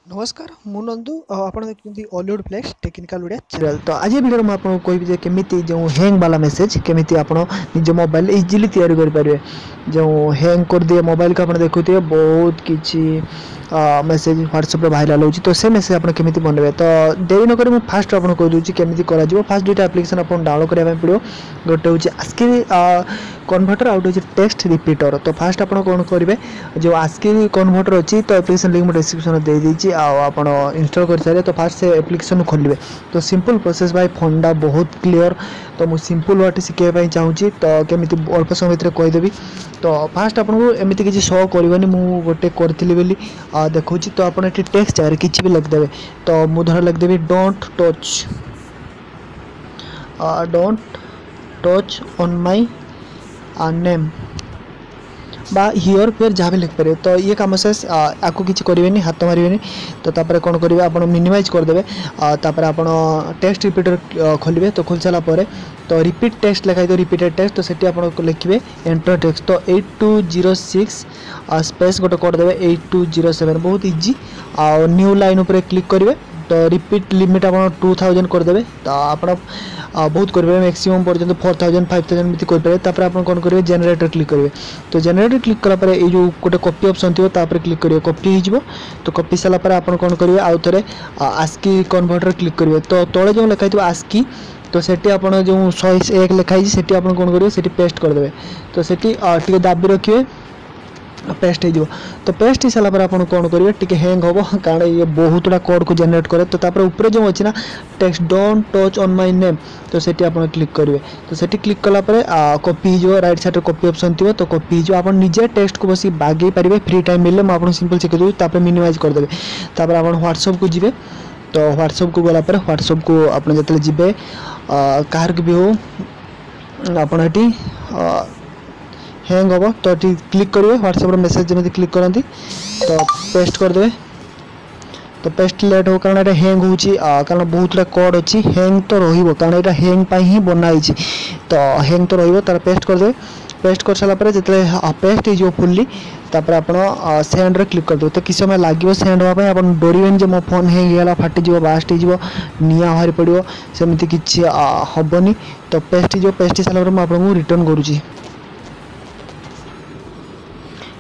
नमस्कार मु नंदू आपण देखते Hollywood flex technical Odia channel. तो आज वीडियो में आपको कहबी जे केमिति जो हैंग वाला मेसेज केमिति आपण निज मोबाइल इजीली तैयारी कर पारे। जो हैंग कर दिए मोबाइल का आपण देखुते बहुत किछि मेसेज व्हाट्सएप भाइराल होची। तो से मेसेज आपण केमिति बनबे तो देरी न करी फास्ट आपण कह दूची केमिति करा जिवो। फास्ट दुटा एप्लीकेशन आपण डाउनलोड करबा पड़ो। गोटे होची आस्की कन्वर्टर आउट होची टेक्स्ट रिपीटर। तो फास्ट आपण कोन करिवे जो आस्की कन्वर्टर अछि तो एप्लीकेशन लिंक मैं डिस्क्रिप्शन दे दीजिए आपण इंस्टॉल कर सारे। तो फास्ट से एप्लीकेशन खोलिए। तो सिंपल प्रोसेस भाई फोनटा बहुत क्लियर। तो मुझे सिंपल वाट शिखाई चाहूँगी तो केमिति अल्प समय भितर कहीदेवी। तो फास्ट आपको एमती किसी शो करनी मुझे गोटे करी बोली देखा। तो आप टेक्स्ट चाहे किसी भी लिखिदेवे। तो मुझे लिखिदेवी don't touch on my name बा हियर फिर जहाँ भी लिखिपारे। तो ये कम से आपको किसी करेंगे हाथ मारे। तो तापर कौन करेंगे आप मिनिमाइज करदे। तापर आप टेक्स्ट रिपीटर खोलिए। तो खोल सारापर तो रिपीट टेक्स्ट लिखाई तो रिपीटेड टेक्स्ट। तो सेठी आप लिखे एंटर टेक्स्ट। तो 8206 स्पेस गोटे करदे 8207 बहुत इजी। आ न्यू लाइन उपर क्लिक करेंगे। तो रिपीट लिमिट आप 2000 करदे। तो आप बहुत करेंगे मैक्सिमम पर्यटन 4000 5000 एमती करेंगे। तापर आप कौन करेंगे जेनरेटर क्लिक करेंगे। तो जेनरेटर क्लिक कलापर ये जो गोटे कॉपी ऑप्शन थी तापर क्लिक करेंगे कॉपी हो। तो कॉपी सारापर आप कौन करेंगे आउ थे आस्की कन्वर्टर क्लिक करेंगे। तो तले जो लिखाई आस्की तो सेठी आप जो 101 लिखाई सेठी आप कौन करेंगे सेठी पेस्ट करदे। तो सेठी टिके दाबी रखिए पेस्ट हो। तो पेस्ट हो सारापर आप कौन करेंगे टिके हैंग हम कारण ये बहुत गुड़ा कोड को जनरेट करे। तो तापर ऊपर जो अच्छी ना text don't touch on my name तो सेठी आप क्लिक करेंगे। तो सेठी क्लिक कलापर कॉपी हो राइट साइड कॉपी ऑप्शन थी। तो कॉपी हो आप निजे टेक्स्ट को बस बागे पारे फ्री टाइम मिले मुझे सिंपल शिखा दूँ। तापर मिनिमाइज करदे। तापर आप व्हाट्सएप को जी। तो व्हाट्सएप को गलापर व्हाट्सएप को आप जो जी कहार भी हो आपड़ी हैंग हम तो क्लिक करेंगे व्हाट्सएप मेसेज जमी क्लिक करती। तो पेस्ट करदे। तो पेस्ट लेट हो कारण ये हैंग हो कारण बहुत गुड़ा कोड अच्छी हैंग तो रही कारण यहाँ हैंग ही बनाई। तो हैंग तो रही पेस्ट करदे। पेस्ट कर सारापर जो पेस्ट हो फुल्ली तापर आप सेंड रे क्लिक करदे। तो किस समय लगे सेंड होगा आप डरवेनि जो मो फोन हैंग फाटिज बास्ट हो निआ बाहरी पड़ो सेमती किसी हेनी। तो पेस्ट सारापर मुझे रिटर्न करुँची।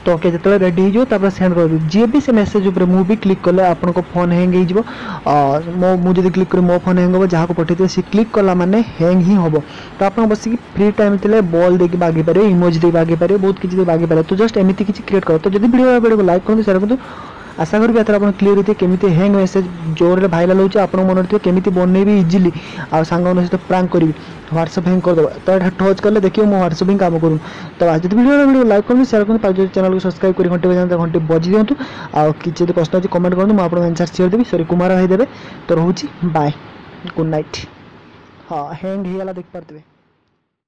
तो ओके जो रेडी हो सेंड कर जी भी से मेसेज उपर मुझे क्लिक कले आप फोन हैंग हो मुझे क्लिक कर मो फोन हैंग हो जहाँ को पठे सी क्लिक कला माने हैंग ही हम। तो आप बस फ्री टाइम थे बॉल देके बागे पारे इमोजी दे बागे पारे बहुत किसी बागे पारे। तो जस्ट एमती किसी क्रिएट कर। तो जब वीडियो को लाइक करूँ शेयर करूँ आशा करी एथर आप क्लीयर होते केमिति हैंग मेसेज जोर भाइराल होची आप मन थे केमिति बनइबी इजिली आ सांग सहित प्रांक करी व्हाट्सएप हैंग कर दो। तो ये टच कले देखिए मो व्हाट्सएप ही काम करूँ। तो आज वीडियो लाइक करूँ शेयर करूँ चैनल को सब्सक्राइब कर घंटे बजी दिंतु। आ किसी प्रश्न अच्छी कमेंट करूँ मुझे आंसर शेयर देवी। सॉरी कुमार भाई देवे। तो रोची बाय गुड नाइट। हाँ हैंग ही देख पारे।